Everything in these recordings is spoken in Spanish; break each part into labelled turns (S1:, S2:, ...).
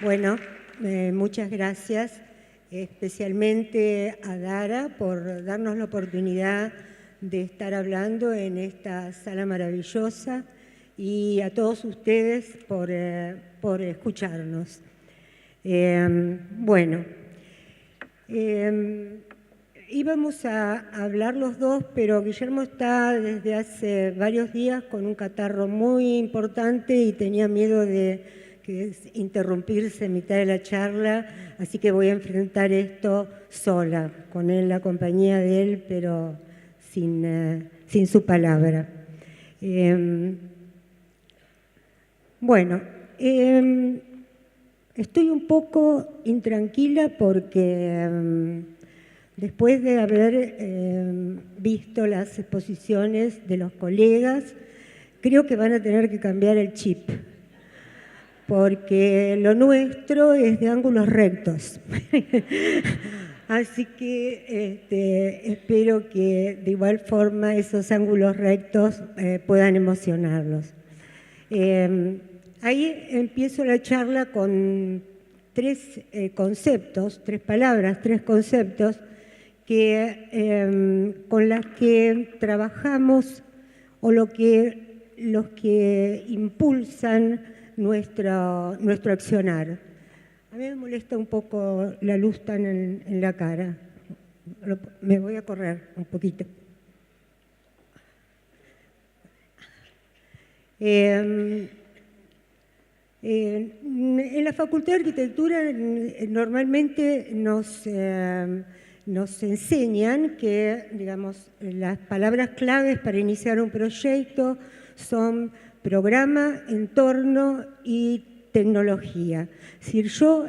S1: Bueno, muchas gracias, especialmente a Dara por darnos la oportunidad de estar hablando en esta sala maravillosa y a todos ustedes por escucharnos. Íbamos a hablar los dos, pero Guillermo está desde hace varios días con un catarro muy importante y tenía miedo de interrumpirse en mitad de la charla, así que voy a enfrentar esto sola, con él, la compañía de él, pero sin su palabra. Estoy un poco intranquila porque después de haber visto las exposiciones de los colegas, creo que van a tener que cambiar el chip, porque lo nuestro es de ángulos rectos. Así que espero que de igual forma esos ángulos rectos puedan emocionarlos. Ahí empiezo la charla con tres conceptos, tres palabras, tres conceptos con las que trabajamos o los que impulsan nuestro accionar. A mí me molesta un poco la luz tan en la cara. Me voy a correr un poquito. En la Facultad de Arquitectura normalmente nos enseñan que, digamos, las palabras claves para iniciar un proyecto son programa, entorno y tecnología. Es decir, yo,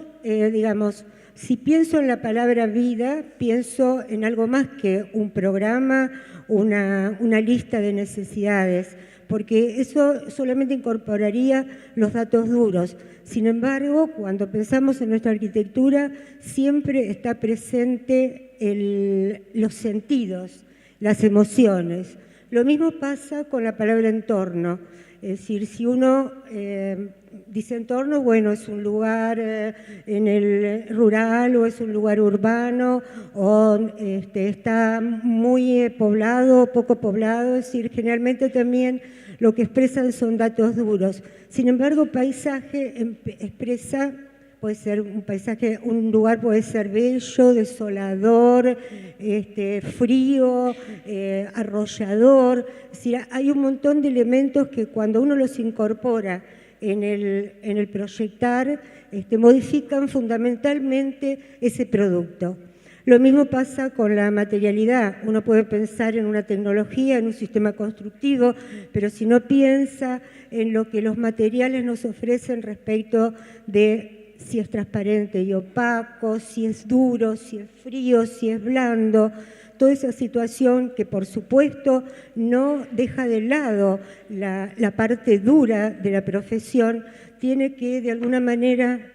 S1: si pienso en la palabra vida, pienso en algo más que un programa, una lista de necesidades, porque eso solamente incorporaría los datos duros. Sin embargo, cuando pensamos en nuestra arquitectura, siempre está presente los sentidos, las emociones. Lo mismo pasa con la palabra entorno. Es decir, si uno dice entorno, bueno, es un lugar en el rural o es un lugar urbano o está muy poblado o poco poblado. Es decir, generalmente también lo que expresan son datos duros. Sin embargo, paisaje expresa, puede ser un paisaje, un lugar puede ser bello, desolador, frío, arrollador. Es decir, hay un montón de elementos que cuando uno los incorpora en el proyectar, modifican fundamentalmente ese producto. Lo mismo pasa con la materialidad. Uno puede pensar en una tecnología, en un sistema constructivo, pero si no piensa en lo que los materiales nos ofrecen respecto de si es transparente y opaco, si es duro, si es frío, si es blando, toda esa situación que por supuesto no deja de lado la parte dura de la profesión, tiene que de alguna manera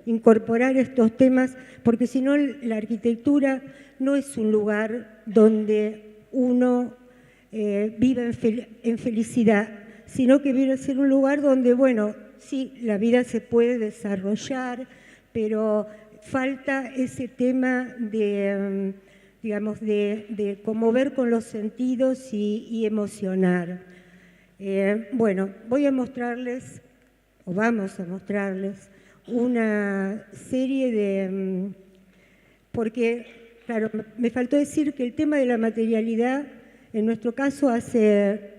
S1: incorporar estos temas, porque si no la arquitectura no es un lugar donde uno vive en felicidad, sino que viene a ser un lugar donde, bueno, sí, la vida se puede desarrollar, pero falta ese tema de conmover con los sentidos y emocionar. Voy a mostrarles, o vamos a mostrarles, una serie de... Porque, claro, me faltó decir que el tema de la materialidad, en nuestro caso hace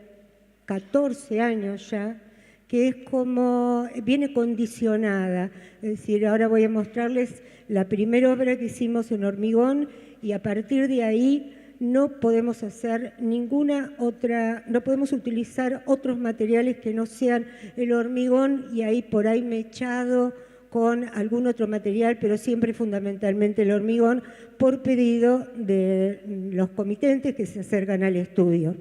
S1: 14 años ya, que es como, viene condicionada. Es decir, ahora voy a mostrarles la primera obra que hicimos en hormigón y a partir de ahí no podemos hacer ninguna otra, no podemos utilizar otros materiales que no sean el hormigón y ahí por ahí mechado con algún otro material, pero siempre fundamentalmente el hormigón, por pedido de los comitentes que se acercan al estudio.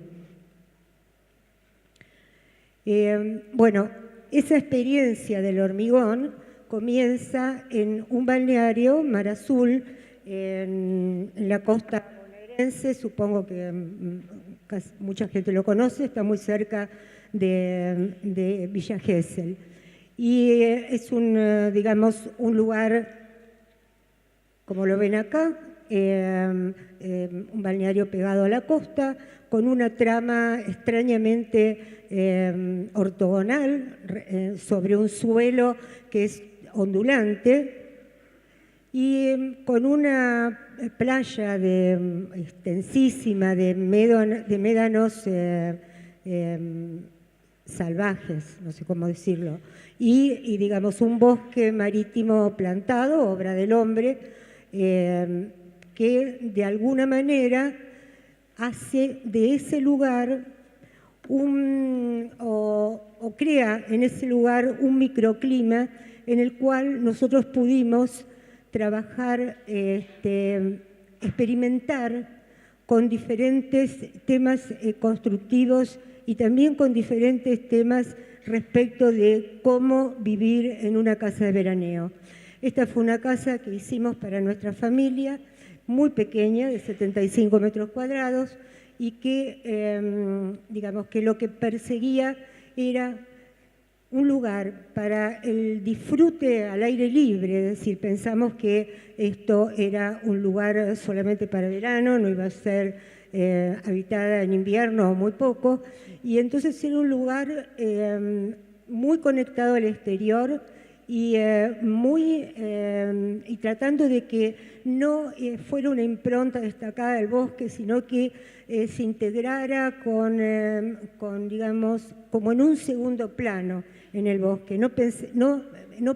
S1: Esa experiencia del hormigón comienza en un balneario, Mar Azul, en la costa bonaerense, supongo que mucha gente lo conoce, está muy cerca de Villa Gesell. Y es digamos, un lugar, como lo ven acá, un balneario pegado a la costa, con una trama extrañamente ortogonal sobre un suelo que es ondulante y con una playa extensísima de médanos salvajes, no sé cómo decirlo, y digamos un bosque marítimo plantado, obra del hombre, que de alguna manera hace de ese lugar o crea en ese lugar un microclima en el cual nosotros pudimos trabajar, experimentar con diferentes temas constructivos y también con diferentes temas respecto de cómo vivir en una casa de veraneo. Esta fue una casa que hicimos para nuestra familia, muy pequeña, de 75 metros cuadrados, y que, digamos, que lo que perseguía era un lugar para el disfrute al aire libre, es decir, pensamos que esto era un lugar solamente para verano, no iba a ser habitada en invierno o muy poco, y entonces era un lugar muy conectado al exterior y, y tratando de que no fuera una impronta destacada del bosque, sino que se integrara con, digamos, como en un segundo plano en el bosque. No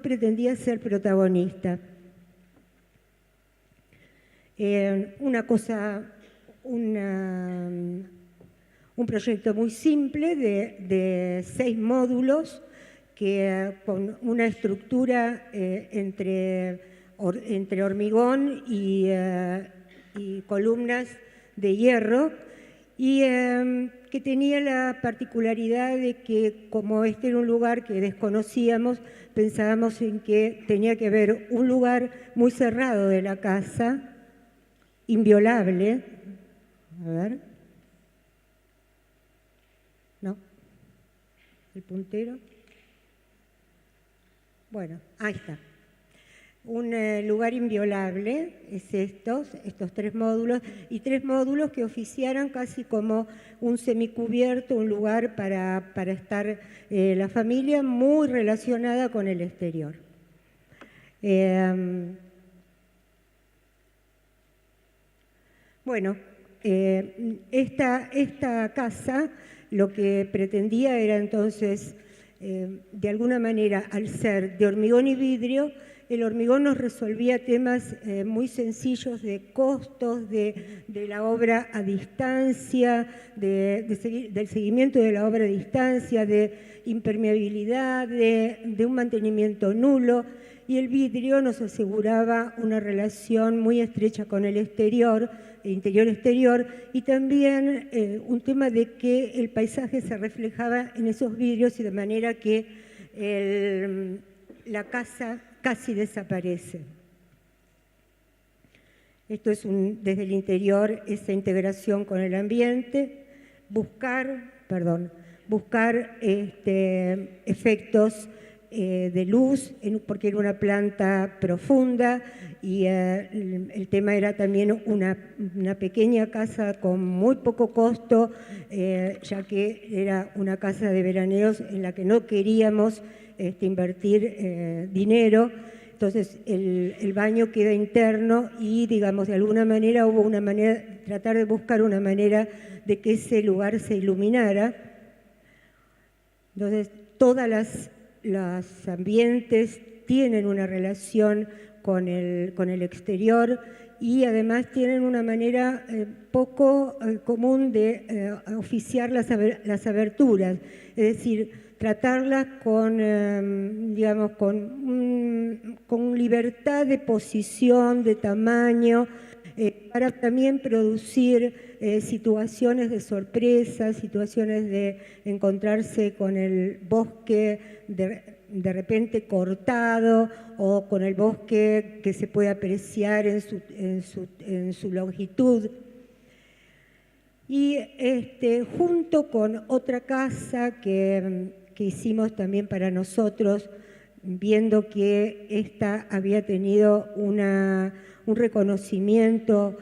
S1: pretendía ser protagonista. Un proyecto muy simple de 6 módulos que con una estructura entre hormigón y columnas de hierro y que tenía la particularidad de que como este era un lugar que desconocíamos, pensábamos en que tenía que haber un lugar muy cerrado de la casa, inviolable. A ver. ¿No? ¿El puntero? Bueno, ahí está. Un lugar inviolable es estos 3 módulos, y 3 módulos que oficiaran casi como un semicubierto, un lugar para estar la familia muy relacionada con el exterior. Bueno, esta casa lo que pretendía era entonces, de alguna manera, al ser de hormigón y vidrio, el hormigón nos resolvía temas muy sencillos de costos, de la obra a distancia, del seguimiento de la obra a distancia, de impermeabilidad, de un mantenimiento nulo, y el vidrio nos aseguraba una relación muy estrecha con el exterior, interior-exterior, y también un tema de que el paisaje se reflejaba en esos vidrios y de manera que la casa casi desaparece. Esto es desde el interior, esa integración con el ambiente, buscar efectos de luz, porque era una planta profunda y el tema era también una pequeña casa con muy poco costo, ya que era una casa de veraneos en la que no queríamos invertir dinero. Entonces el baño queda interno y, digamos, de alguna manera hubo una manera, tratar de buscar una manera de que ese lugar se iluminara. Entonces todas los ambientes tienen una relación con el exterior y además tienen una manera poco común de oficiar las aberturas, es decir, tratarlas con, digamos, con libertad de posición, de tamaño, para también producir situaciones de sorpresa, situaciones de encontrarse con el bosque de repente cortado o con el bosque que se puede apreciar en su longitud. Y junto con otra casa que hicimos también para nosotros, viendo que esta había tenido un reconocimiento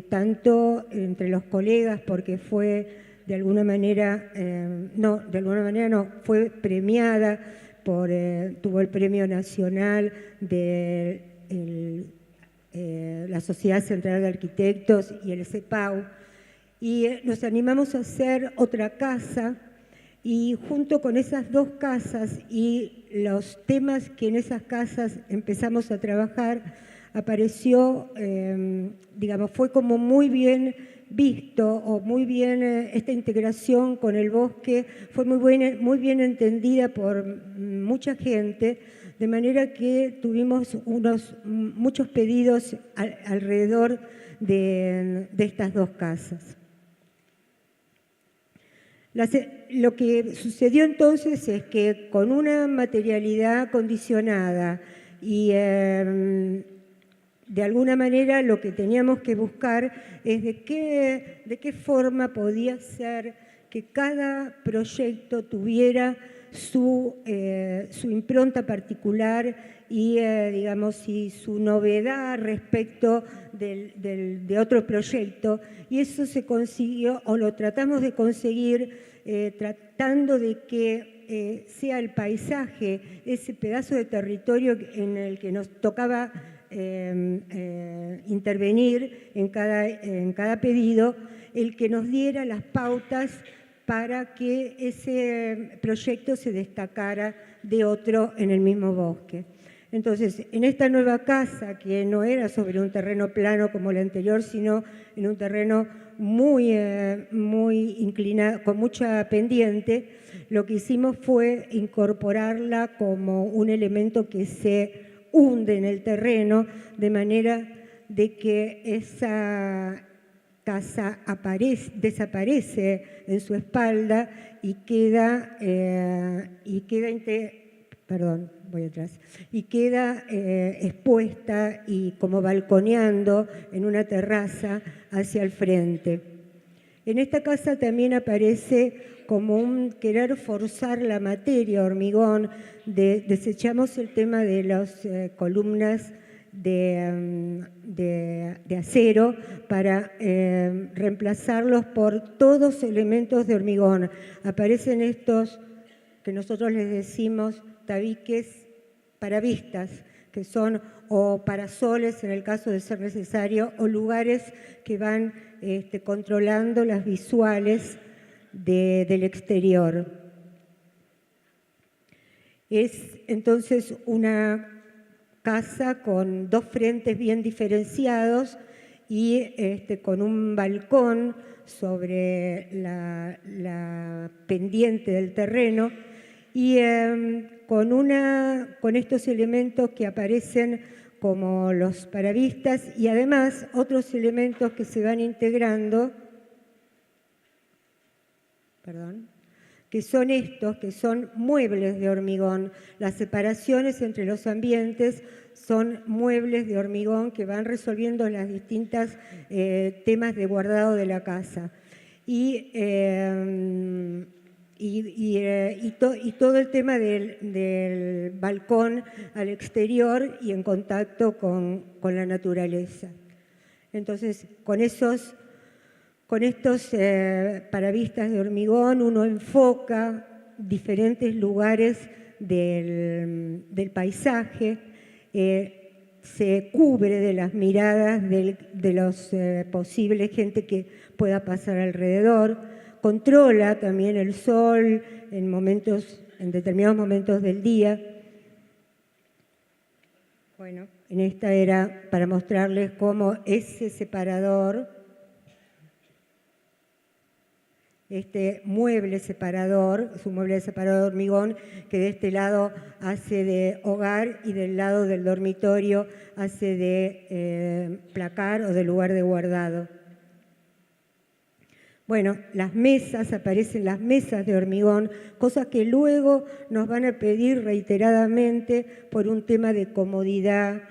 S1: tanto entre los colegas, porque fue de alguna manera, fue premiada tuvo el Premio Nacional de la Sociedad Central de Arquitectos y el CEPAU, y nos animamos a hacer otra casa, y junto con esas dos casas y los temas que en esas casas empezamos a trabajar, apareció, fue como muy bien visto, o muy bien esta integración con el bosque, fue muy bien entendida por mucha gente, de manera que tuvimos muchos pedidos alrededor de estas dos casas. Lo que sucedió entonces es que con una materialidad condicionada y de alguna manera lo que teníamos que buscar es de qué forma podía ser que cada proyecto tuviera su impronta particular y, y su novedad respecto de otro proyecto. Y eso se consiguió, o lo tratamos de conseguir, tratando de que sea el paisaje, ese pedazo de territorio en el que nos tocaba intervenir en cada pedido, el que nos diera las pautas para que ese proyecto se destacara de otro en el mismo bosque. Entonces, en esta nueva casa, que no era sobre un terreno plano como la anterior, sino en un terreno muy inclinado, con mucha pendiente, lo que hicimos fue incorporarla como un elemento que se hunde en el terreno, de manera de que esa casa desaparece en su espalda y queda expuesta y como balconeando en una terraza hacia el frente. En esta casa también aparece como un querer forzar la materia hormigón. Desechamos el tema de las columnas de acero para reemplazarlos por todos elementos de hormigón. Aparecen estos que nosotros les decimos tabiques para vistas, que son o parasoles en el caso de ser necesario, o lugares que van controlando las visuales del exterior. Es entonces una casa con dos frentes bien diferenciados y con un balcón sobre la pendiente del terreno, y con estos elementos que aparecen como los paravistas, y además otros elementos que se van integrando, que son estos, que son muebles de hormigón. Las separaciones entre los ambientes son muebles de hormigón que van resolviendo las distintas temas de guardado de la casa. Y todo el tema del balcón al exterior y en contacto con la naturaleza. Entonces, con estos paravistas de hormigón uno enfoca diferentes lugares del paisaje, se cubre de las miradas de los posibles gente que pueda pasar alrededor, controla también el sol en determinados momentos del día. Bueno, en esta era para mostrarles cómo ese separador, este mueble separador, es un mueble separador de hormigón que de este lado hace de hogar y del lado del dormitorio hace de placar o de lugar de guardado. Bueno, aparecen las mesas de hormigón, cosas que luego nos van a pedir reiteradamente por un tema de comodidad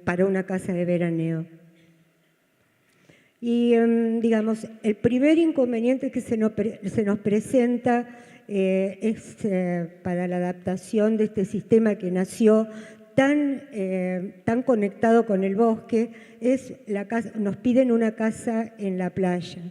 S1: para una casa de veraneo. Y, el primer inconveniente que se nos presenta es para la adaptación de este sistema que nació tan conectado con el bosque, es la casa, nos piden una casa en la playa.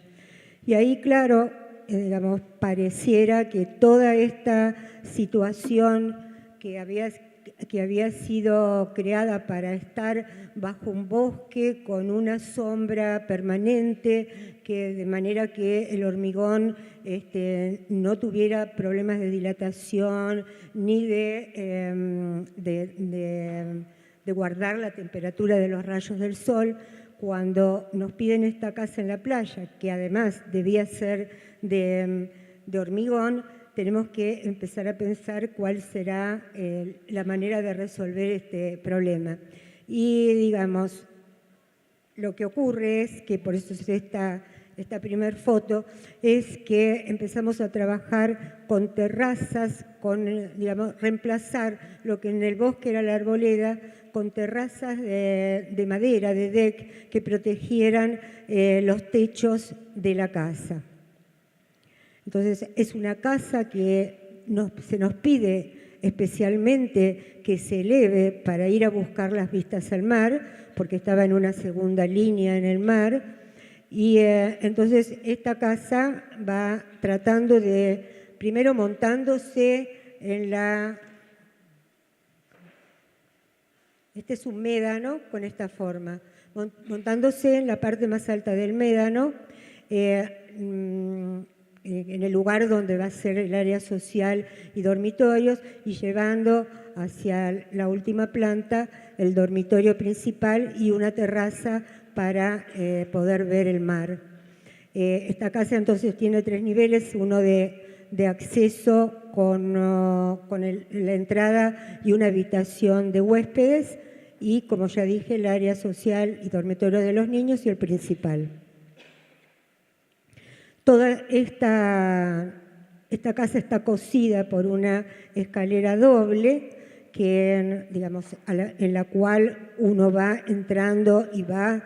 S1: Y ahí, claro, digamos, pareciera que toda esta situación que había sido creada para estar bajo un bosque con una sombra permanente, de manera que el hormigón no tuviera problemas de dilatación ni de guardar la temperatura de los rayos del sol. Cuando nos piden esta casa en la playa, que además debía ser de hormigón, tenemos que empezar a pensar cuál será la manera de resolver este problema. Y, digamos, lo que ocurre es que, por eso es esta primera foto, es que empezamos a trabajar con terrazas, digamos, reemplazar lo que en el bosque era la arboleda, con terrazas de madera, de deck, que protegieran los techos de la casa. Entonces, es una casa que se nos pide especialmente que se eleve para ir a buscar las vistas al mar, porque estaba en una segunda línea en el mar. Y entonces esta casa va tratando de, primero montándose en la... Este es un médano con esta forma, montándose en la parte más alta del médano, en el lugar donde va a ser el área social y dormitorios, y llevando hacia la última planta el dormitorio principal y una terraza para poder ver el mar. Esta casa entonces tiene 3 niveles, uno de acceso con la entrada y una habitación de huéspedes, y, como ya dije, el área social y dormitorio de los niños y el principal. Toda esta casa está cosida por una escalera doble, digamos, en la cual uno va entrando y va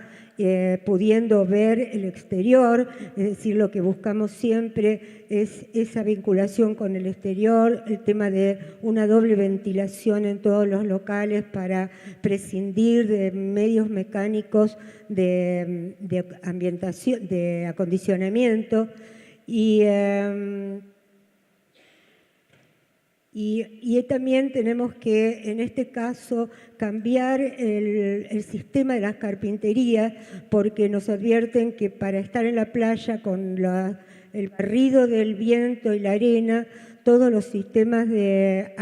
S1: pudiendo ver el exterior. Es decir, lo que buscamos siempre es esa vinculación con el exterior, el tema de una doble ventilación en todos los locales para prescindir de medios mecánicos de ambientación, de acondicionamiento. Y también tenemos que, en este caso, cambiar el sistema de las carpinterías, porque nos advierten que para estar en la playa con el barrido del viento y la arena, todos los sistemas de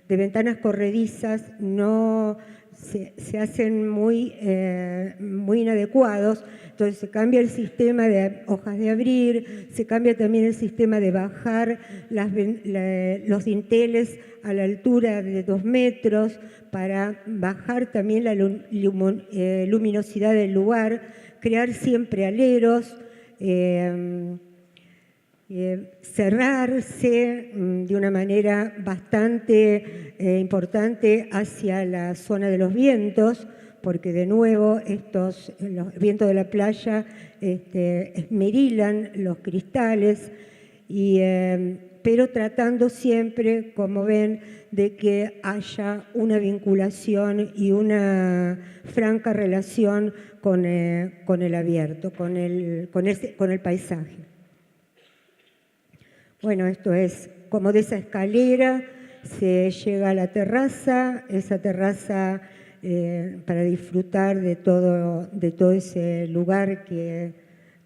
S1: ventanas corredizas no se hacen muy inadecuados. Entonces se cambia el sistema de hojas de abrir, se cambia también el sistema de bajar los dinteles a la altura de 2 metros para bajar también la luminosidad del lugar, crear siempre aleros, cerrarse de una manera bastante importante hacia la zona de los vientos, porque de nuevo los vientos de la playa esmerilan los cristales, pero tratando siempre, como ven, de que haya una vinculación y una franca relación con el abierto, con el paisaje. Bueno, esto es como de esa escalera se llega a la terraza, esa terraza para disfrutar de todo ese lugar que es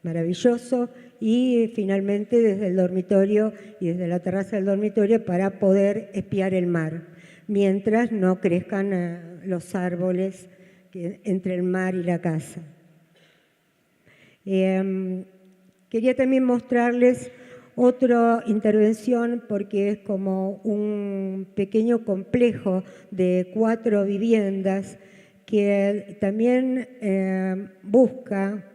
S1: maravilloso, y finalmente desde el dormitorio y desde la terraza del dormitorio para poder espiar el mar, mientras no crezcan los árboles entre el mar y la casa. Quería también mostrarles otra intervención, porque es como un pequeño complejo de 4 viviendas que también busca,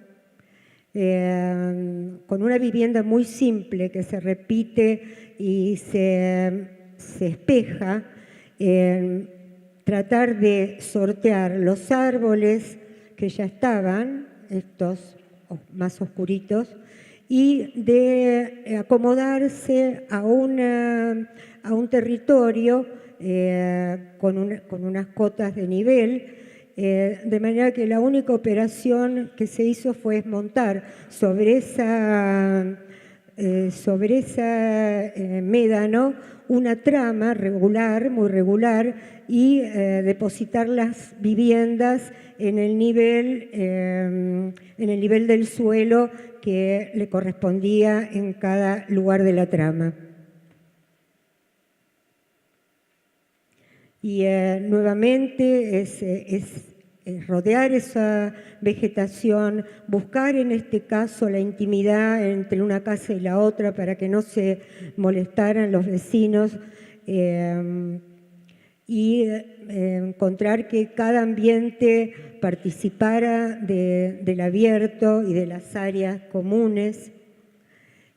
S1: con una vivienda muy simple que se repite y se espeja, tratar de sortear los árboles que ya estaban, estos más oscuritos, y de acomodarse a un territorio con unas cotas de nivel, de manera que la única operación que se hizo fue montar sobre ese médano una trama regular, muy regular, y depositar las viviendas en el nivel del suelo que le correspondía en cada lugar de la trama. Y nuevamente es rodear esa vegetación, buscar en este caso la intimidad entre una casa y la otra para que no se molestaran los vecinos, y encontrar que cada ambiente participara del abierto y de las áreas comunes.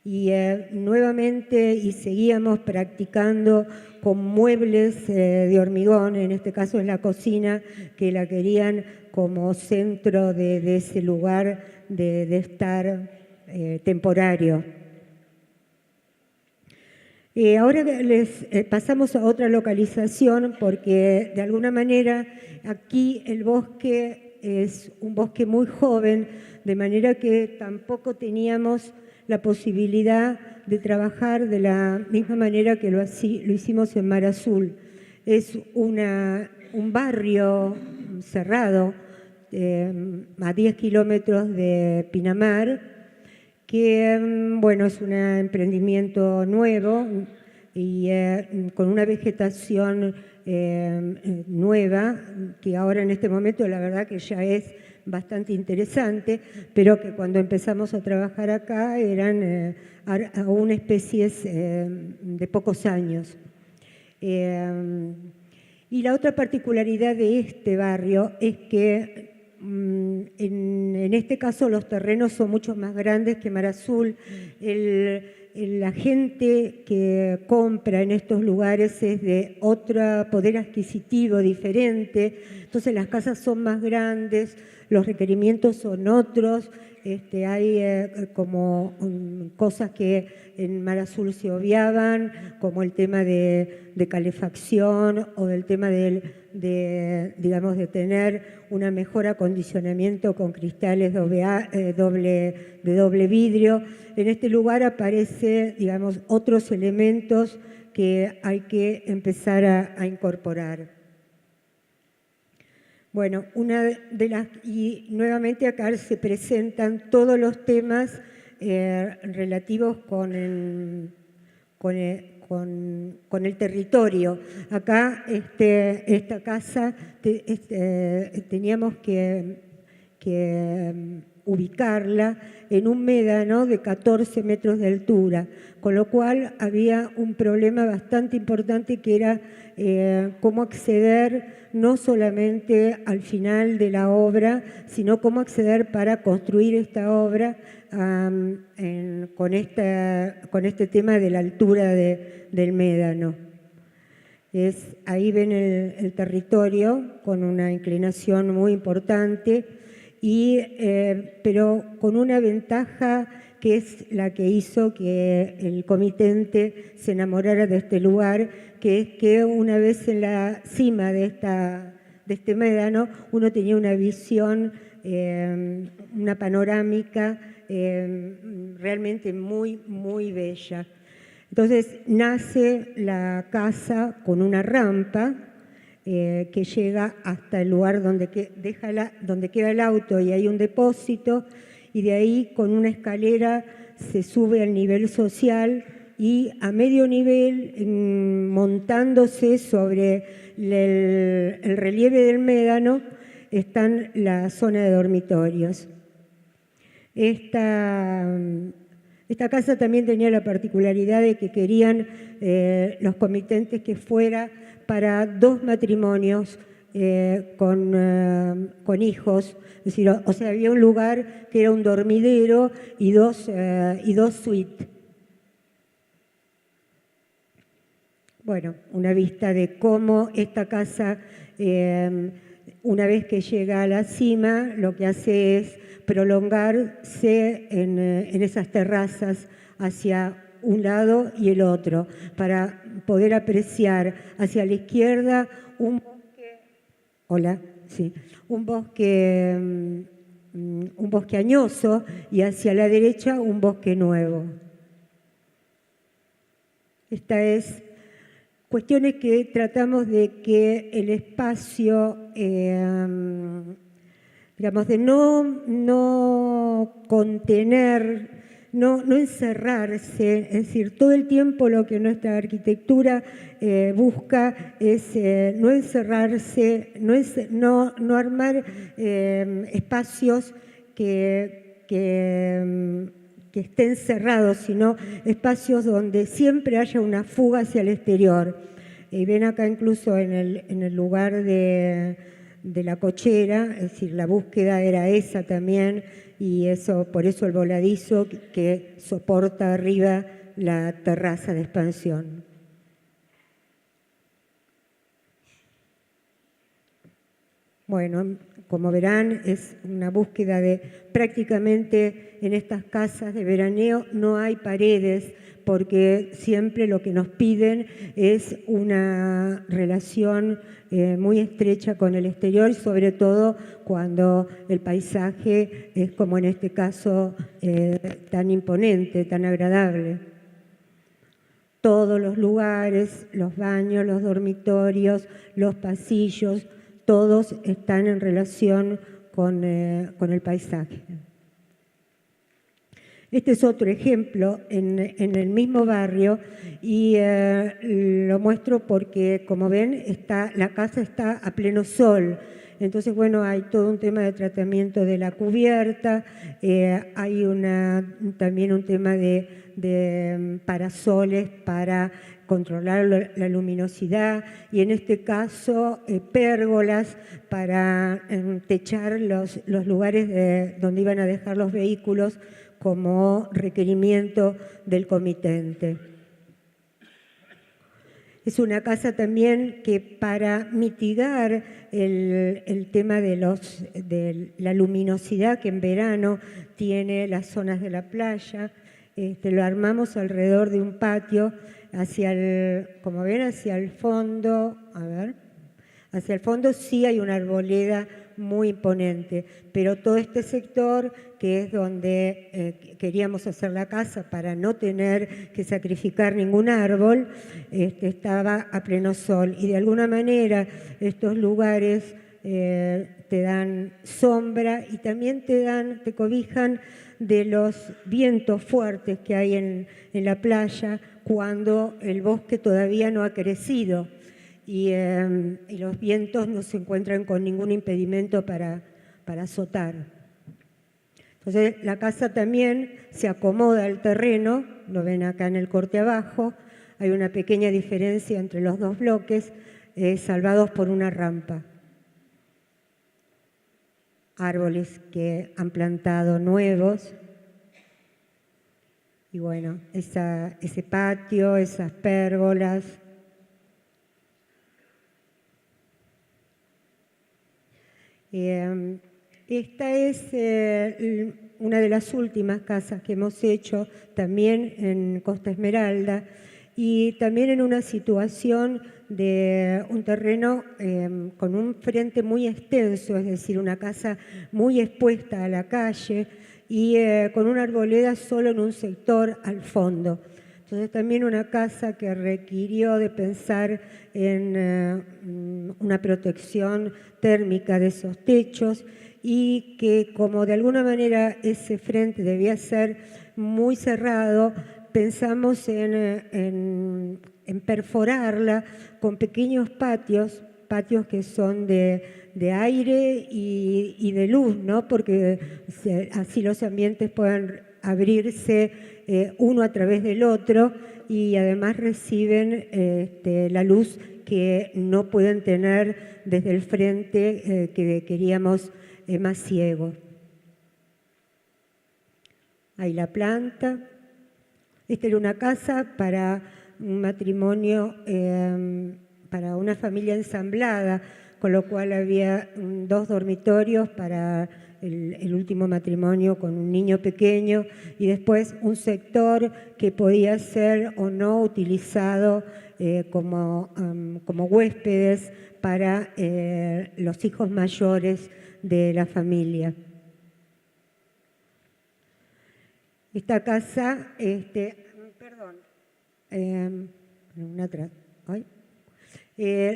S1: Y nuevamente seguíamos practicando con muebles de hormigón, en este caso es la cocina, que la querían como centro de ese lugar de estar temporario. Ahora les pasamos a otra localización porque de alguna manera aquí el bosque es un bosque muy joven, de manera que tampoco teníamos la posibilidad de trabajar de la misma manera que lo hicimos en Mar Azul. Es un barrio cerrado a 10 kilómetros de Pinamar, que bueno, es un emprendimiento nuevo y con una vegetación nueva, que ahora en este momento la verdad que ya es bastante interesante, pero que cuando empezamos a trabajar acá eran aún especies de pocos años. Y la otra particularidad de este barrio es que en este caso los terrenos son mucho más grandes que Mar Azul. La gente que compra en estos lugares es de otro poder adquisitivo diferente, entonces las casas son más grandes, los requerimientos son otros, hay como cosas que en Mar Azul se obviaban, como el tema de calefacción o del tema de tener un mejor acondicionamiento con cristales de doble vidrio. En este lugar aparecen, otros elementos que hay que empezar a incorporar. Bueno, y nuevamente acá se presentan todos los temas relativos con el territorio. Acá esta casa teníamos que ubicarla en un médano de 14 metros de altura, con lo cual había un problema bastante importante que era cómo acceder no solamente al final de la obra, sino cómo acceder para construir esta obra con este tema de la altura del médano. Ahí ven el territorio con una inclinación muy importante, pero con una ventaja que es la que hizo que el comitente se enamorara de este lugar, que es que una vez en la cima de este médano uno tenía una visión, una panorámica realmente muy, muy bella. Entonces nace la casa con una rampa que llega hasta el lugar donde queda el auto y hay un depósito, y de ahí con una escalera se sube al nivel social y a medio nivel, montándose sobre el relieve del médano, están la zona de dormitorios. Esta casa también tenía la particularidad de que querían los comitentes que fuera para 2 matrimonios con hijos, es decir, o sea, había un lugar que era un dormidero y dos suites. Bueno, una vista de cómo esta casa una vez que llega a la cima, lo que hace es prolongarse en esas terrazas hacia un lado y el otro, para poder apreciar hacia la izquierda un bosque añoso y hacia la derecha un bosque nuevo. Esta es cuestiones que tratamos de que el espacio, digamos, de no contener, no encerrarse, es decir, todo el tiempo lo que nuestra arquitectura busca es no encerrarse, no armar espacios que estén cerrados, sino espacios donde siempre haya una fuga hacia el exterior. Y ven acá incluso en el lugar de la cochera, es decir, la búsqueda era esa también, y por eso el voladizo que soporta arriba la terraza de expansión. Bueno, como verán, es una búsqueda de prácticamente en estas casas de veraneo no hay paredes, porque siempre lo que nos piden es una relación muy estrecha con el exterior, sobre todo cuando el paisaje es, como en este caso, tan imponente, tan agradable. Todos los lugares, los baños, los dormitorios, los pasillos, todos están en relación con el paisaje. Este es otro ejemplo en el mismo barrio y lo muestro porque, como ven, la casa está a pleno sol. Entonces, bueno, hay todo un tema de tratamiento de la cubierta, hay también un tema de parasoles para controlar la luminosidad y en este caso pérgolas para techar los lugares donde iban a dejar los vehículos como requerimiento del comitente. Es una casa también que para mitigar el tema de la luminosidad que en verano tiene las zonas de la playa, lo armamos alrededor de un patio como ven, hacia el fondo, hacia el fondo sí hay una arboleda muy imponente, pero todo este sector, que es donde queríamos hacer la casa para no tener que sacrificar ningún árbol, estaba a pleno sol. Y de alguna manera estos lugares te dan sombra y también te cobijan de los vientos fuertes que hay en la playa cuando el bosque todavía no ha crecido. Y los vientos no se encuentran con ningún impedimento para azotar. Entonces la casa también se acomoda al terreno, lo ven acá en el corte abajo, hay una pequeña diferencia entre los dos bloques, salvados por una rampa. Árboles que han plantado nuevos. Y bueno, ese patio, esas pérgolas. Esta es una de las últimas casas que hemos hecho también en Costa Esmeralda y también en una situación de un terreno con un frente muy extenso, es decir, una casa muy expuesta a la calle y con una arboleda solo en un sector al fondo. Entonces también una casa que requirió de pensar en una protección térmica de esos techos y que como de alguna manera ese frente debía ser muy cerrado, pensamos en perforarla con pequeños patios que son de aire y de luz, ¿no? Porque así los ambientes pueden abrirse uno a través del otro y además reciben la luz que no pueden tener desde el frente que queríamos más ciego. Ahí la planta. Esta era una casa para un matrimonio, para una familia ensamblada, con lo cual había 2 dormitorios para el último matrimonio con un niño pequeño y después un sector que podía ser o no utilizado como huéspedes para los hijos mayores de la familia. Esta casa,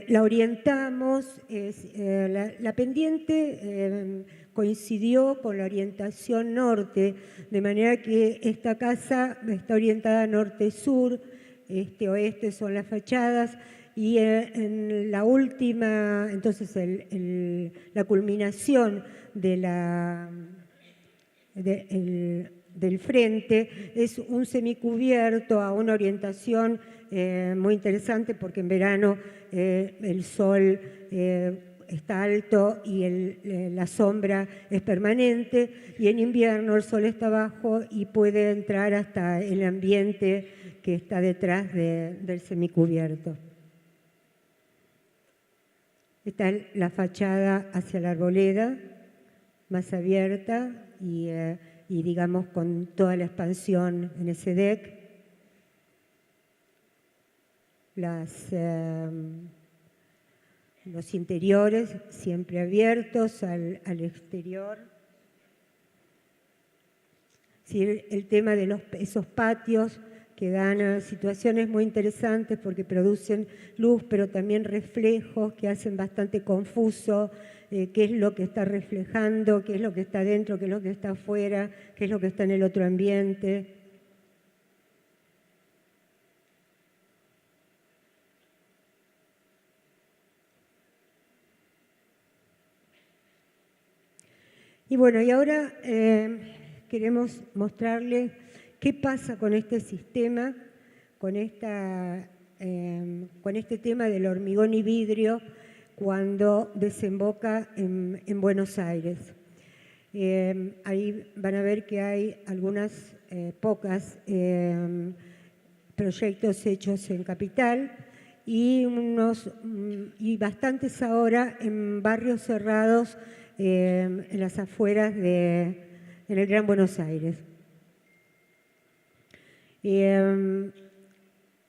S1: la orientamos, la pendiente coincidió con la orientación norte, de manera que esta casa está orientada norte-sur, este-oeste son las fachadas, y en la última, entonces la culminación del frente es un semicubierto a una orientación muy interesante porque en verano el sol está alto y la sombra es permanente y en invierno el sol está bajo y puede entrar hasta el ambiente que está detrás del semicubierto. Está la fachada hacia la arboleda, más abierta y digamos con toda la expansión en ese deck. Los interiores siempre abiertos al exterior. Sí, el tema de esos patios que dan situaciones muy interesantes porque producen luz, pero también reflejos que hacen bastante confuso qué es lo que está reflejando, qué es lo que está dentro, qué es lo que está afuera, qué es lo que está en el otro ambiente. Y bueno, y ahora queremos mostrarles qué pasa con este sistema, con este tema del hormigón y vidrio cuando desemboca en Buenos Aires. Ahí van a ver que hay algunas pocas proyectos hechos en Capital y bastantes ahora en barrios cerrados en las afueras en el Gran Buenos Aires.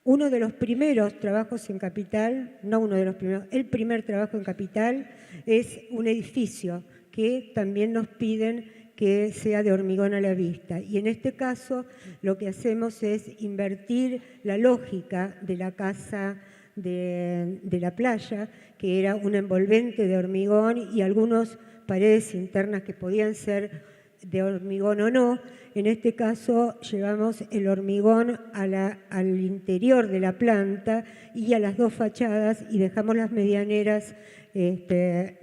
S1: Uno de los primeros trabajos en Capital, no uno de los primeros, el primer trabajo en Capital es un edificio que también nos piden que sea de hormigón a la vista. Y en este caso lo que hacemos es invertir la lógica de la casa de la playa, que era un envolvente de hormigón y algunas paredes internas que podían ser de hormigón o no. En este caso llevamos el hormigón al interior de la planta y a las 2 fachadas y dejamos las medianeras de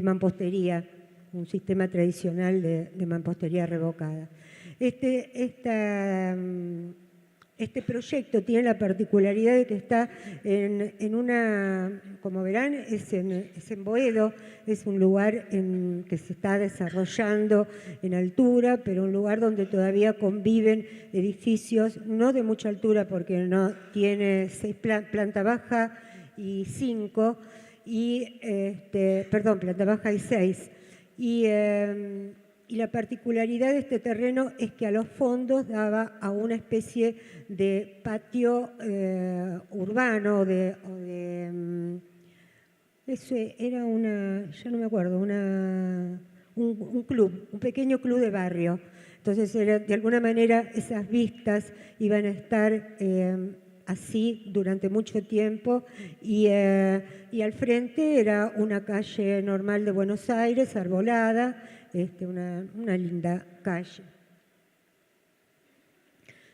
S1: mampostería, un sistema tradicional de mampostería revocada. Este proyecto tiene la particularidad de que está en una, como verán, es en Boedo, es un lugar que se está desarrollando en altura, pero un lugar donde todavía conviven edificios, no de mucha altura porque no tiene 6 planta baja y 5, planta baja y 6. Y la particularidad de este terreno es que a los fondos daba a una especie de patio urbano, eso era ya no me acuerdo, un club, un pequeño club de barrio. Entonces, de alguna manera, esas vistas iban a estar así durante mucho tiempo y al frente era una calle normal de Buenos Aires, arbolada, una linda calle.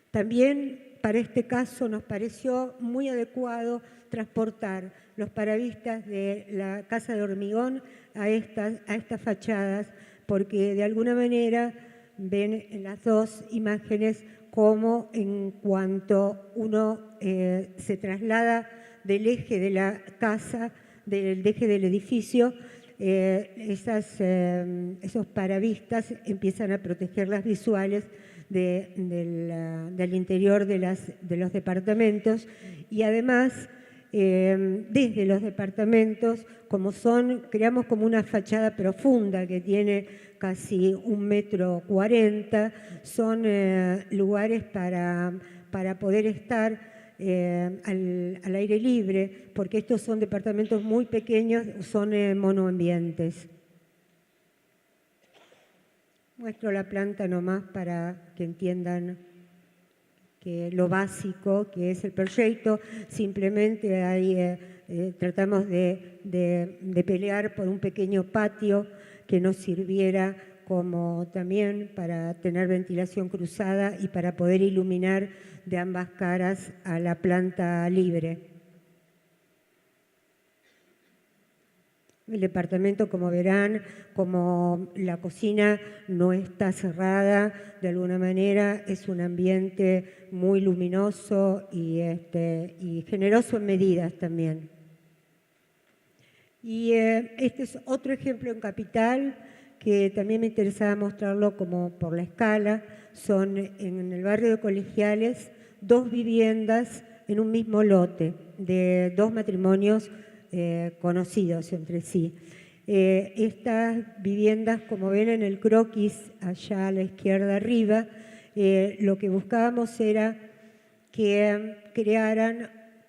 S1: También para este caso nos pareció muy adecuado transportar los paravistas de la casa de hormigón a estas fachadas, porque de alguna manera ven en las 2 imágenes cómo en cuanto uno se traslada del eje de la casa, del eje del edificio, esos paravistas empiezan a proteger las visuales del interior de los departamentos y además desde los departamentos, creamos como una fachada profunda que tiene casi 1,40 m, son lugares para poder estar al aire libre, porque estos son departamentos muy pequeños, son monoambientes. Muestro la planta nomás para que entiendan que lo básico que es el proyecto. Simplemente ahí tratamos de pelear por un pequeño patio que nos sirviera como también para tener ventilación cruzada y para poder iluminar de ambas caras a la planta libre. El departamento, como verán, como la cocina no está cerrada, de alguna manera es un ambiente muy luminoso y generoso en medidas también. Y este es otro ejemplo en Capital, que también me interesaba mostrarlo como por la escala. Son en el barrio de Colegiales 2 viviendas en un mismo lote de 2 matrimonios conocidos entre sí. Estas viviendas, como ven en el croquis, allá a la izquierda arriba, lo que buscábamos era que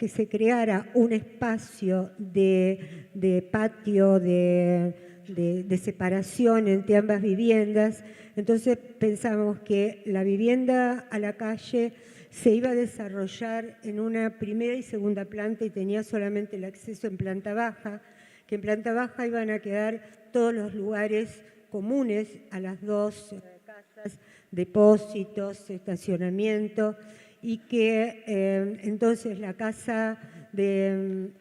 S1: se creara un espacio de patio, de separación entre ambas viviendas. Entonces pensamos que la vivienda a la calle se iba a desarrollar en una primera y segunda planta y tenía solamente el acceso en planta baja, que en planta baja iban a quedar todos los lugares comunes a las 2 casas, depósitos, estacionamiento, y que entonces la casa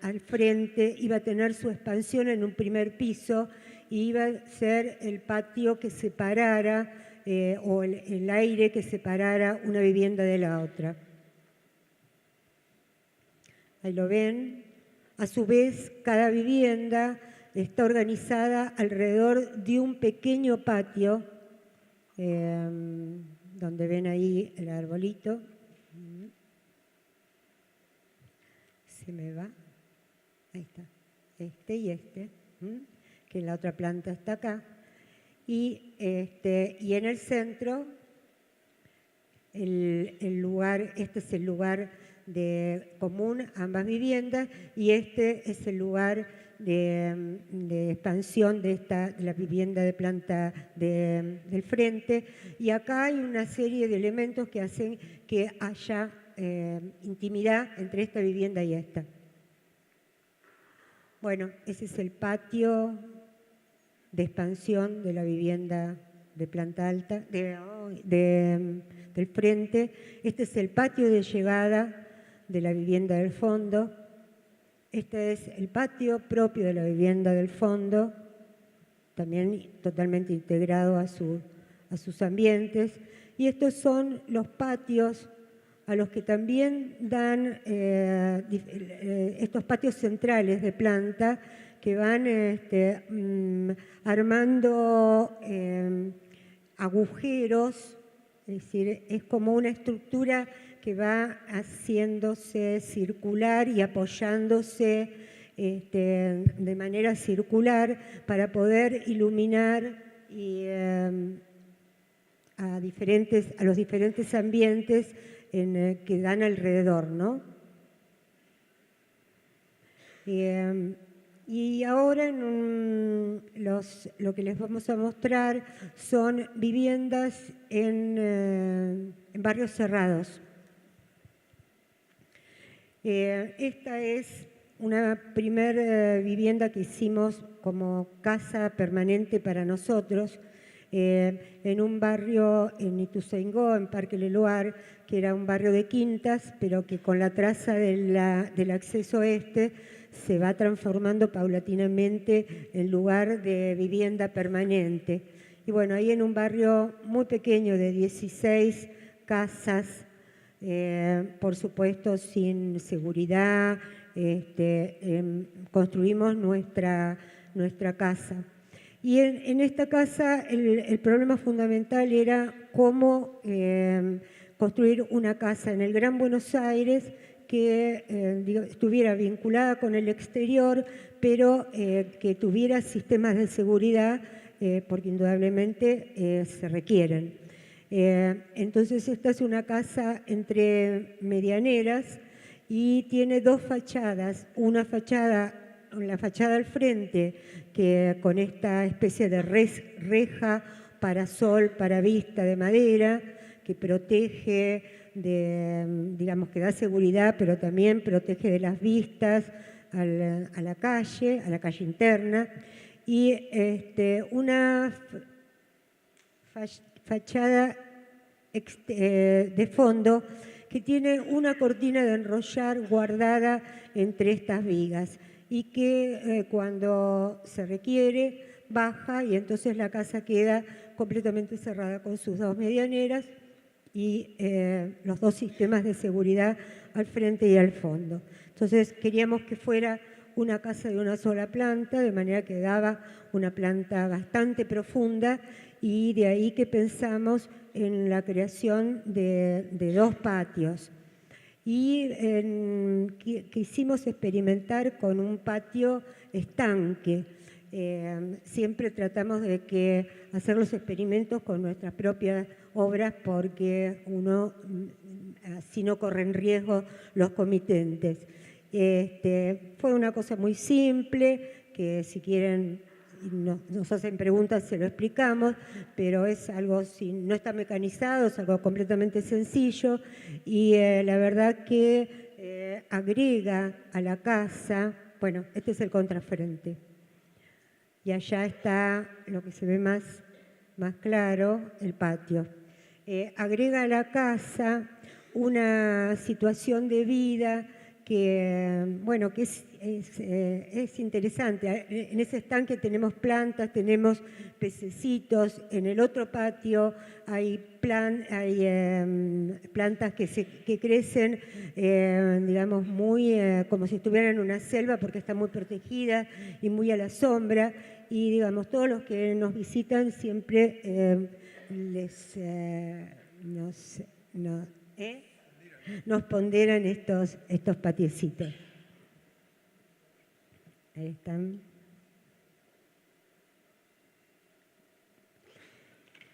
S1: al frente iba a tener su expansión en un primer piso y iba a ser el patio que separara o el aire que separara una vivienda de la otra. Ahí lo ven. A su vez, cada vivienda está organizada alrededor de un pequeño patio, donde ven ahí el arbolito. Se me va. Ahí está. Este y este, que en la otra planta está acá. Y en el centro, el lugar, este es el lugar común a ambas viviendas y este es el lugar de expansión de la vivienda de planta del frente. Y acá hay una serie de elementos que hacen que haya intimidad entre esta vivienda y esta. Bueno, ese es el patio de expansión de la vivienda de planta alta, del frente. Este es el patio de llegada de la vivienda del fondo. Este es el patio propio de la vivienda del fondo, también totalmente integrado a sus ambientes. Y estos son los patios a los que también dan estos patios centrales de planta que van armando agujeros, es decir, es como una estructura que va haciéndose circular y apoyándose de manera circular para poder iluminar a los diferentes ambientes que dan alrededor, ¿no? Y ahora lo que les vamos a mostrar son viviendas en barrios cerrados. Esta es una primera vivienda que hicimos como casa permanente para nosotros, en un barrio en Ituzaingó, en Parque Leloir, que era un barrio de quintas, pero que con la traza del acceso se va transformando paulatinamente en lugar de vivienda permanente. Y bueno, ahí en un barrio muy pequeño de 16 casas, por supuesto sin seguridad, construimos nuestra casa. Y en esta casa el problema fundamental era cómo construir una casa en el Gran Buenos Aires que estuviera vinculada con el exterior, pero que tuviera sistemas de seguridad, porque indudablemente se requieren. Entonces esta es una casa entre medianeras y tiene dos fachadas, una fachada, la fachada al frente, que con esta especie de reja, parasol, para vista de madera, que protege, digamos que da seguridad, pero también protege de las vistas a la calle interna, y una fachada de fondo que tiene una cortina de enrollar guardada entre estas vigas y que cuando se requiere baja y entonces la casa queda completamente cerrada con sus dos medianeras y los dos sistemas de seguridad al frente y al fondo. Entonces queríamos que fuera una casa de una sola planta, de manera que daba una planta bastante profunda, y de ahí que pensamos en la creación de dos patios. Y quisimos experimentar con un patio estanque. Siempre tratamos de hacer los experimentos con nuestras propias obras porque así no corren riesgo los comitentes. Fue una cosa muy simple, que si quieren nos hacen preguntas, se lo explicamos, pero es algo, no está mecanizado, es algo completamente sencillo y la verdad que agrega a la casa, bueno, este es el contrafrente. Y allá está lo que se ve más claro, el patio. Agrega a la casa una situación de vida que, bueno, que es interesante. En ese estanque tenemos plantas, tenemos pececitos. En el otro patio hay plantas que crecen, digamos, muy como si estuvieran en una selva porque está muy protegida y muy a la sombra. Y, digamos, todos los que nos visitan siempre nos ponderan estos patiecitos. Ahí están.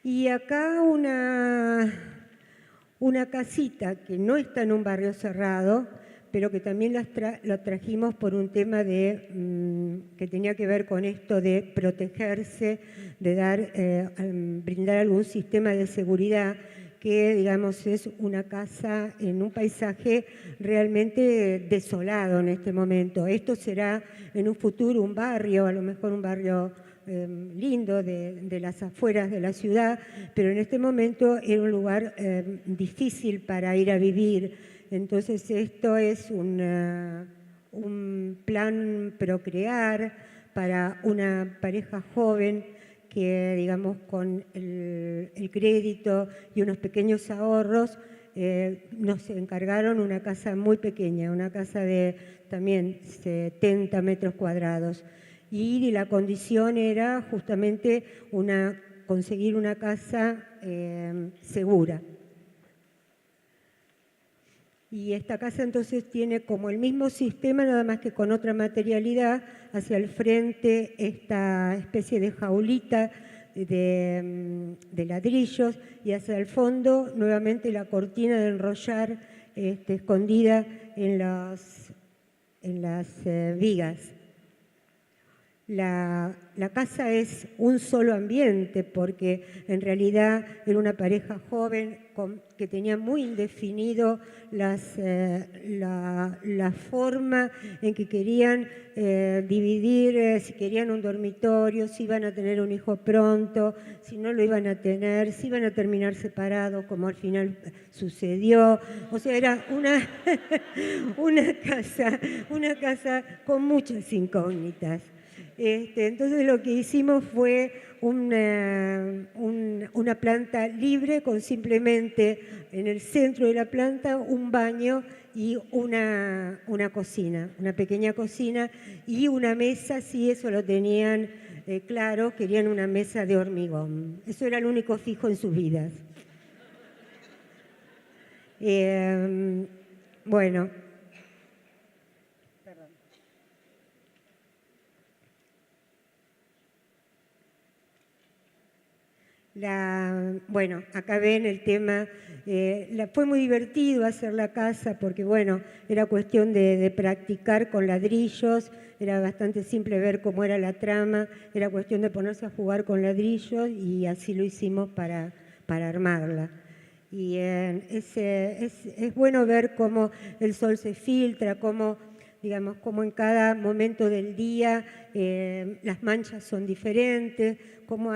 S1: Y acá una casita que no está en un barrio cerrado, pero que también lo trajimos por un tema que tenía que ver con esto de protegerse, de brindar algún sistema de seguridad, que, digamos, es una casa en un paisaje realmente desolado en este momento. Esto será en un futuro un barrio, a lo mejor un barrio lindo de las afueras de la ciudad, pero en este momento era un lugar difícil para ir a vivir. Entonces esto es un plan procrear para una pareja joven que, digamos, con el crédito y unos pequeños ahorros, nos encargaron una casa muy pequeña, una casa de también 70 metros cuadrados. Y la condición era justamente conseguir una casa segura. Y esta casa entonces tiene como el mismo sistema, nada más que con otra materialidad. Hacia el frente esta especie de jaulita de ladrillos y hacia el fondo nuevamente la cortina de enrollar escondida en las vigas. La casa es un solo ambiente porque en realidad era una pareja joven que tenía muy indefinido la forma en que querían dividir, si querían un dormitorio, si iban a tener un hijo pronto, si no lo iban a tener, si iban a terminar separados, como al final sucedió. O sea, era una casa con muchas incógnitas. Entonces lo que hicimos fue una planta libre con simplemente en el centro de la planta un baño y una cocina, una pequeña cocina y una mesa, si eso lo tenían claro, querían una mesa de hormigón. Eso era lo único fijo en sus vidas. Bueno, Bueno, acá ven el tema, fue muy divertido hacer la casa porque, bueno, era cuestión de practicar con ladrillos, era bastante simple ver cómo era la trama, era cuestión de ponerse a jugar con ladrillos y así lo hicimos para armarla. Y es bueno ver cómo el sol se filtra, cómo, digamos, cómo en cada momento del día las manchas son diferentes, cómo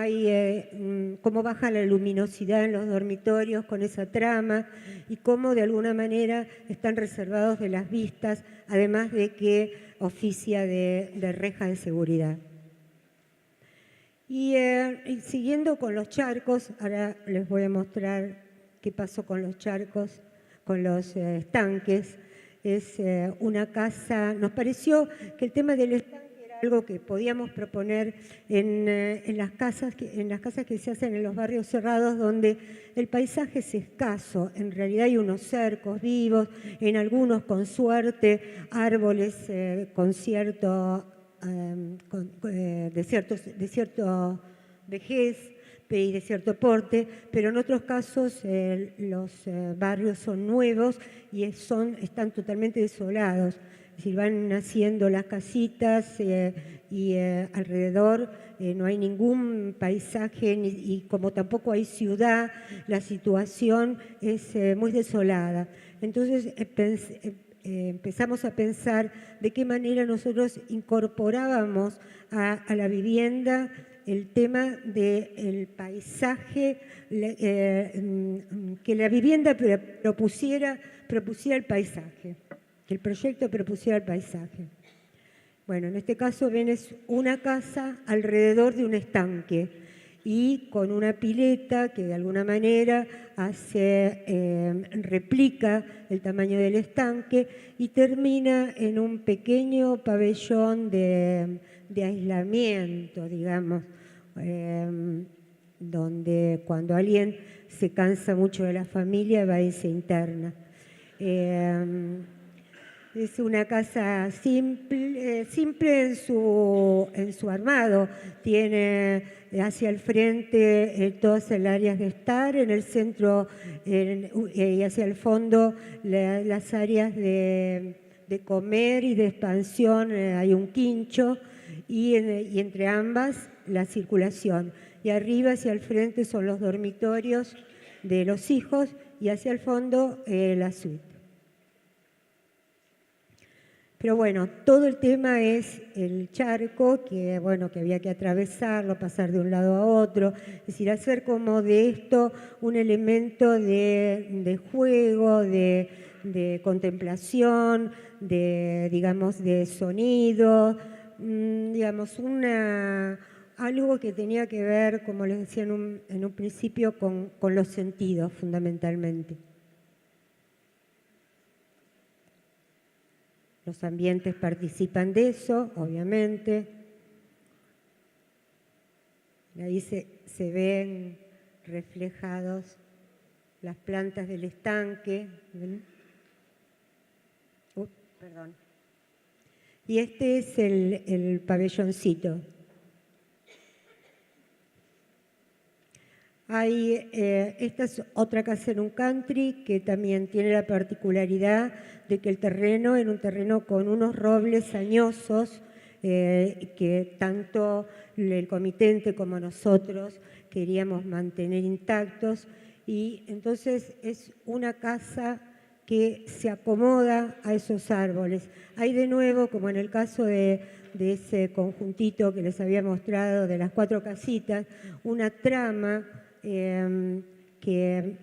S1: baja la luminosidad en los dormitorios con esa trama y cómo de alguna manera están reservados de las vistas, además de que oficia de reja de seguridad. Y siguiendo con los charcos, ahora les voy a mostrar qué pasó con los charcos, con los estanques. Es una casa, nos pareció que el tema del estanque era algo que podíamos proponer en las casas que se hacen en los barrios cerrados, donde el paisaje es escaso. En realidad hay unos cercos vivos, en algunos con suerte, árboles con cierto de cierta vejez y de cierto porte, pero en otros casos los barrios son nuevos y están totalmente desolados. Es decir, van naciendo las casitas y alrededor no hay ningún paisaje y como tampoco hay ciudad, la situación es muy desolada. Entonces empezamos a pensar de qué manera nosotros incorporábamos a la vivienda el tema del paisaje, que la vivienda propusiera el paisaje, que el proyecto propusiera el paisaje. Bueno, en este caso ven es una casa alrededor de un estanque y con una pileta que de alguna manera replica el tamaño del estanque y termina en un pequeño pabellón de aislamiento, digamos, donde cuando alguien se cansa mucho de la familia va y se interna. Es una casa simple en su armado. Tiene hacia el frente todas las áreas de estar, en el centro y hacia el fondo las áreas de comer y de expansión. Hay un quincho y entre ambas la circulación. Y arriba hacia el frente son los dormitorios de los hijos y hacia el fondo la suite. Pero bueno, todo el tema es el charco, que bueno, que había que atravesarlo, pasar de un lado a otro, es decir, hacer como de esto un elemento de juego, de contemplación, digamos, de sonido, digamos, algo que tenía que ver, como les decía en un principio, con los sentidos fundamentalmente. Los ambientes participan de eso, obviamente. Ahí se ven reflejados las plantas del estanque. Perdón. Y este es el pabelloncito. Esta es otra casa en un country que también tiene la particularidad de que el terreno era un terreno con unos robles añosos que tanto el comitente como nosotros queríamos mantener intactos, y entonces es una casa que se acomoda a esos árboles. Hay de nuevo, como en el caso de ese conjuntito que les había mostrado de las 4 casitas, una trama que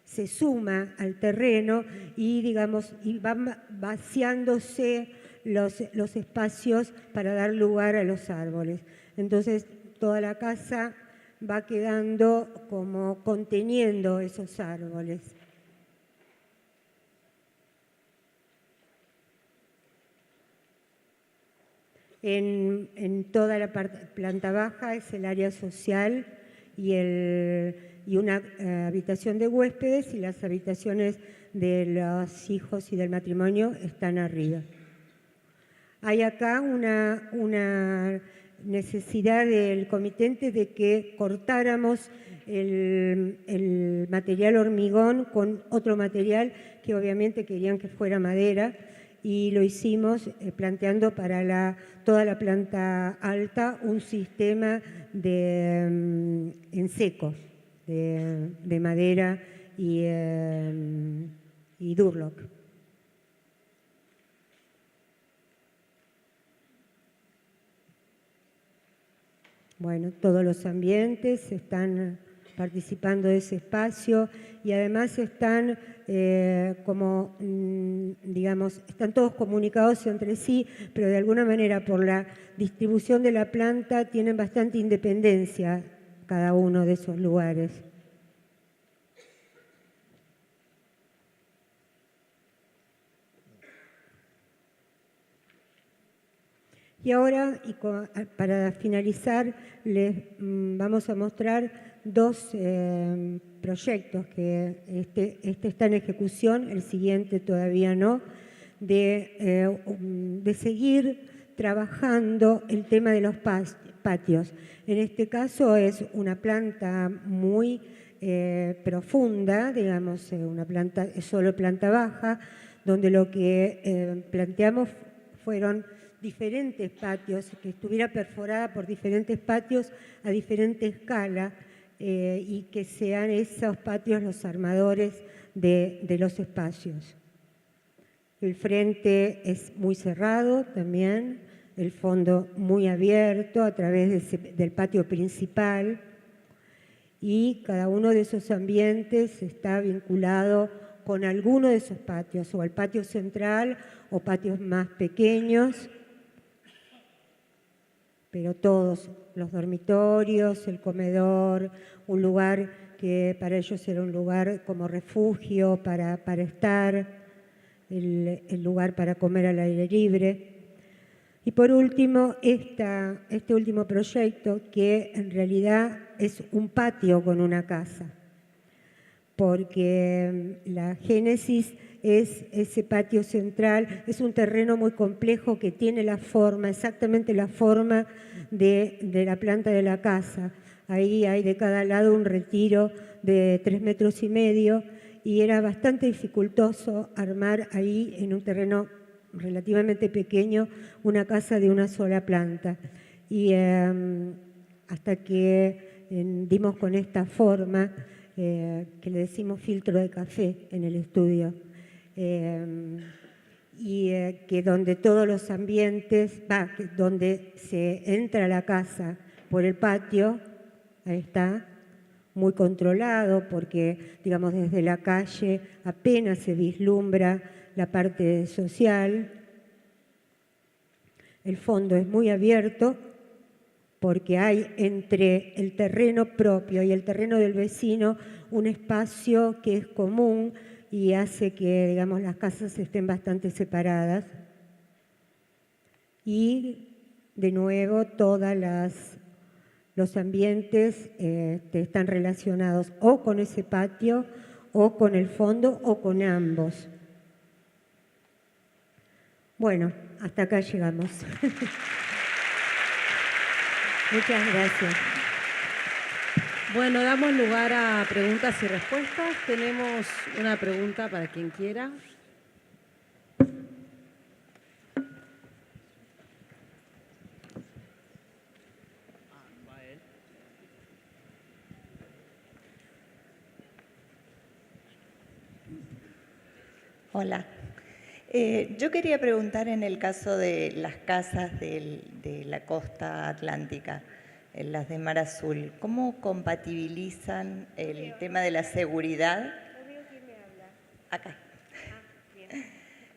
S1: se suma al terreno y, digamos, y van vaciándose los espacios para dar lugar a los árboles. Entonces, toda la casa va quedando como conteniendo esos árboles. En toda la planta baja es el área social y una habitación de huéspedes, y las habitaciones de los hijos y del matrimonio están arriba. Hay acá necesidad del comitente de que cortáramos el material hormigón con otro material que obviamente querían que fuera madera, y lo hicimos planteando para toda la planta alta un sistema en seco de madera y Durlock. Bueno, todos los ambientes están participando de ese espacio y además están digamos, están todos comunicados entre sí, pero de alguna manera por la distribución de la planta tienen bastante independencia cada uno de esos lugares. Y ahora, para finalizar, les vamos a mostrar dos proyectos que este está en ejecución, el siguiente todavía no, de seguir trabajando el tema de los patios. En este caso es una planta muy profunda, digamos, es solo planta baja, donde lo que planteamos fueron diferentes patios, que estuviera perforada por diferentes patios a diferente escala y que sean esos patios los armadores de los espacios. El frente es muy cerrado también, el fondo muy abierto a través del patio principal, y cada uno de esos ambientes está vinculado con alguno de esos patios, o al patio central o patios más pequeños, pero todos, los dormitorios, el comedor, un lugar que para ellos era un lugar como refugio para estar, el lugar para comer al aire libre. Y por último, este último proyecto, que en realidad es un patio con una casa, porque la génesis es ese patio central, es un terreno muy complejo que tiene exactamente la forma de la planta de la casa. Ahí hay de cada lado un retiro de 3,5 metros y era bastante dificultoso armar ahí en un terreno relativamente pequeño una casa de una sola planta. Y hasta que dimos con esta forma, que le decimos filtro de café en el estudio, que donde todos los ambientes, donde se entra a la casa por el patio, ahí está, muy controlado, porque digamos desde la calle apenas se vislumbra la parte social. El fondo es muy abierto porque hay entre el terreno propio y el terreno del vecino un espacio que es común y hace que, digamos, las casas estén bastante separadas. Y, de nuevo, todos los ambientes están relacionados o con ese patio, o con el fondo, o con ambos. Bueno, hasta acá llegamos. Muchas gracias.
S2: Bueno, damos lugar a preguntas y respuestas. Tenemos una pregunta para quien quiera.
S3: Hola. Yo quería preguntar en el caso de las casas de la costa atlántica, las de Mar Azul, ¿cómo compatibilizan el tema de la seguridad? Acá.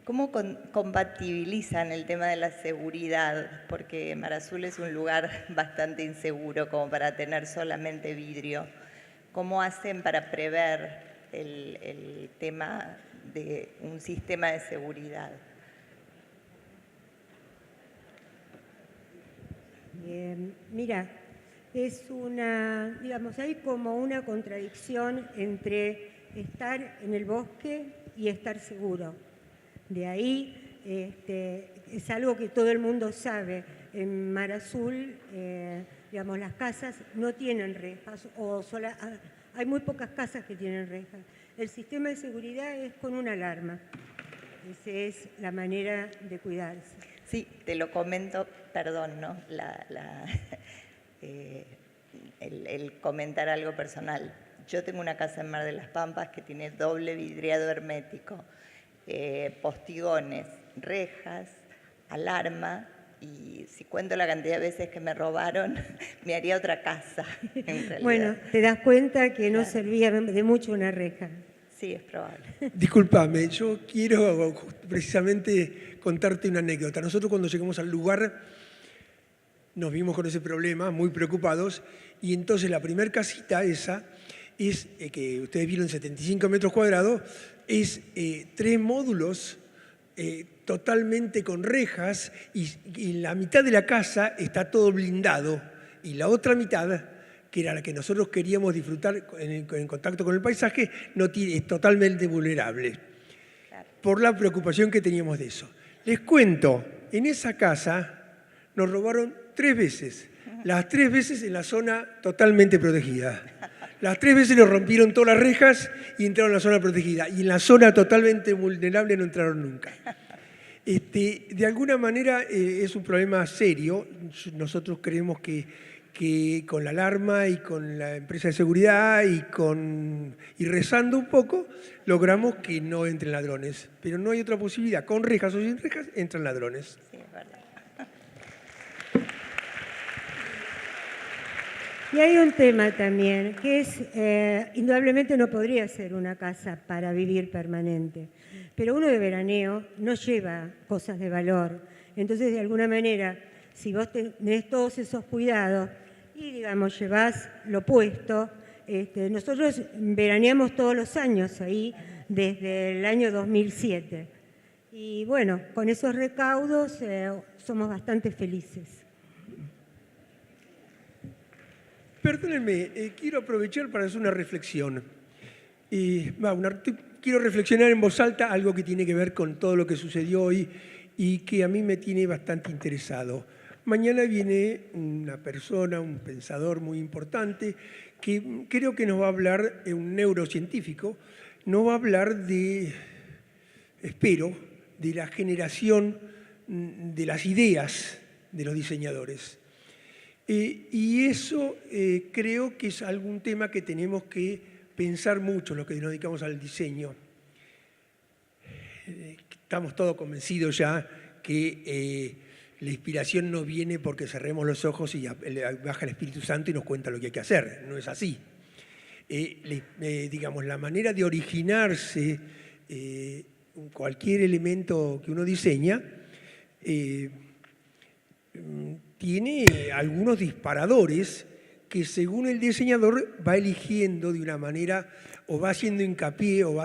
S3: ¿Cómo compatibilizan el tema de la seguridad? Porque Mar Azul es un lugar bastante inseguro como para tener solamente vidrio. ¿Cómo hacen para prever el tema de un sistema de seguridad?
S1: Mira, digamos, hay como una contradicción entre estar en el bosque y estar seguro. De ahí es algo que todo el mundo sabe. en Mar Azul, digamos, las casas no tienen rejas, hay muy pocas casas que tienen rejas. El sistema de seguridad es con una alarma. Esa es la manera de cuidarse.
S3: Sí, te lo comento, perdón, ¿no? El comentar algo personal. Yo tengo una casa en Mar de las Pampas que tiene doble vidriado hermético, postigones, rejas, alarma, y si cuento la cantidad de veces que me robaron, me haría otra casa, en realidad.
S1: Bueno, te das cuenta que no servía de mucho una reja.
S3: Sí, es probable.
S4: Discúlpame, yo quiero precisamente contarte una anécdota. Nosotros cuando llegamos al lugar nos vimos con ese problema, muy preocupados, y entonces la primer casita esa es, que ustedes vieron 75 metros cuadrados, es 3 módulos totalmente con rejas y la mitad de la casa está todo blindado y la otra mitad, que era la que nosotros queríamos disfrutar en contacto con el paisaje, es totalmente vulnerable. Por la preocupación que teníamos de eso. Les cuento, en esa casa nos robaron 3 veces. Las 3 veces en la zona totalmente protegida. Las 3 veces nos rompieron todas las rejas y entraron en la zona protegida. Y en la zona totalmente vulnerable no entraron nunca. De alguna manera es un problema serio. Nosotros creemos que con la alarma y con la empresa de seguridad y rezando un poco, logramos que no entren ladrones. Pero no hay otra posibilidad. Con rejas o sin rejas entran ladrones.
S3: Sí, es verdad.
S1: Y hay un tema también, que es, indudablemente no podría ser una casa para vivir permanente, pero uno de veraneo no lleva cosas de valor. Entonces, de alguna manera, si vos tenés todos esos cuidados y, digamos, llevás lo puesto, nosotros veraneamos todos los años ahí desde el año 2007. Y bueno, con esos recaudos somos bastante felices.
S4: Perdónenme, quiero aprovechar para hacer una reflexión. Quiero reflexionar en voz alta algo que tiene que ver con todo lo que sucedió hoy y que a mí me tiene bastante interesado. Mañana viene una persona, un pensador muy importante, que creo que nos va a hablar, un neurocientífico, nos va a hablar espero, de la generación de las ideas de los diseñadores. Y eso creo que es algún tema que tenemos que pensar mucho los que nos dedicamos al diseño. Estamos todos convencidos ya que la inspiración no viene porque cerremos los ojos y baja el Espíritu Santo y nos cuenta lo que hay que hacer. No es así. Digamos, la manera de originarse cualquier elemento que uno diseña tiene algunos disparadores que según el diseñador va eligiendo de una manera o va haciendo hincapié o va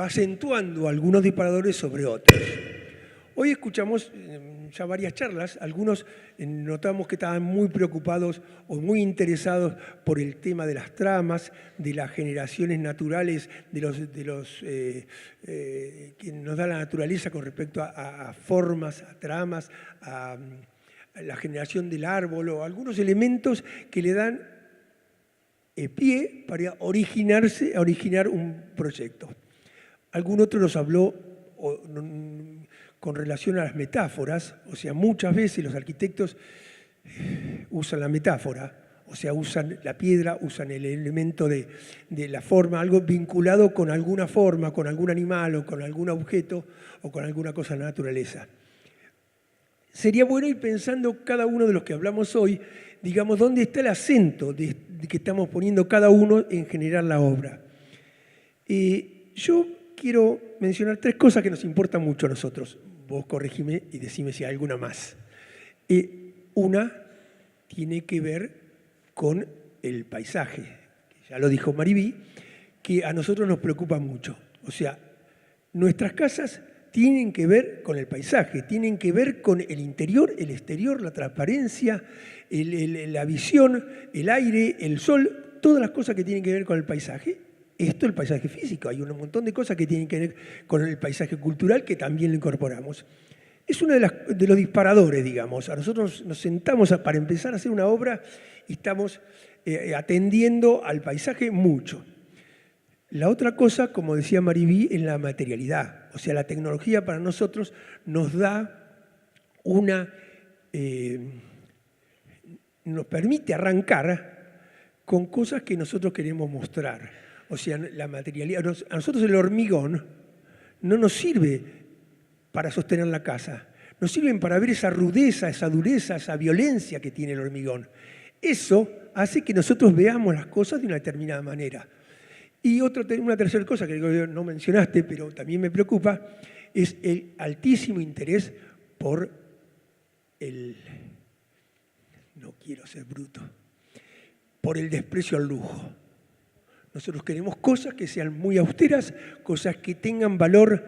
S4: acentuando algunos disparadores sobre otros. Hoy escuchamos ya varias charlas, algunos notamos que estaban muy preocupados o muy interesados por el tema de las tramas, de las generaciones naturales, que nos da la naturaleza con respecto a formas, a tramas, a la generación del árbol o algunos elementos que le dan pie para originar un proyecto. Algún otro nos habló con relación a las metáforas, o sea, muchas veces los arquitectos usan la metáfora, o sea, usan la piedra, usan el elemento de la forma, algo vinculado con alguna forma, con algún animal o con algún objeto o con alguna cosa de la naturaleza. Sería bueno ir pensando cada uno de los que hablamos hoy, digamos, dónde está el acento de que estamos poniendo cada uno en generar la obra. Yo quiero mencionar 3 cosas que nos importan mucho a nosotros. Vos corregime y decime si hay alguna más. Una tiene que ver con el paisaje, que ya lo dijo Maribí, que a nosotros nos preocupa mucho. O sea, nuestras casas tienen que ver con el paisaje, tienen que ver con el interior, el exterior, la transparencia, la visión, el aire, el sol, todas las cosas que tienen que ver con el paisaje. Esto es el paisaje físico, hay un montón de cosas que tienen que ver con el paisaje cultural que también lo incorporamos. es uno de los disparadores, digamos. A nosotros nos sentamos para empezar a hacer una obra y estamos atendiendo al paisaje mucho. La otra cosa, como decía Mariví, es la materialidad. O sea, la tecnología para nosotros nos da nos permite arrancar con cosas que nosotros queremos mostrar. O sea, la materialidad. A nosotros el hormigón no nos sirve para sostener la casa. Nos sirven para ver esa rudeza, esa dureza, esa violencia que tiene el hormigón. Eso hace que nosotros veamos las cosas de una determinada manera. Y una tercera cosa que no mencionaste, pero también me preocupa, es el altísimo interés por no quiero ser bruto, por el desprecio al lujo. Nosotros queremos cosas que sean muy austeras, cosas que tengan valor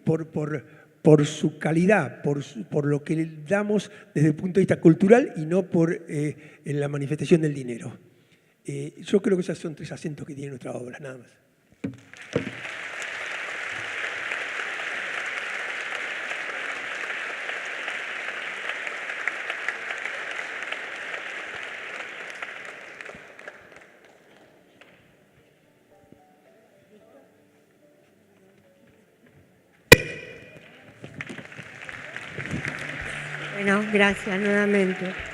S4: por su calidad, por lo que le damos desde el punto de vista cultural y no en la manifestación del dinero. Yo creo que esos son 3 acentos que tiene nuestra obra, nada más.
S1: Bueno, gracias nuevamente.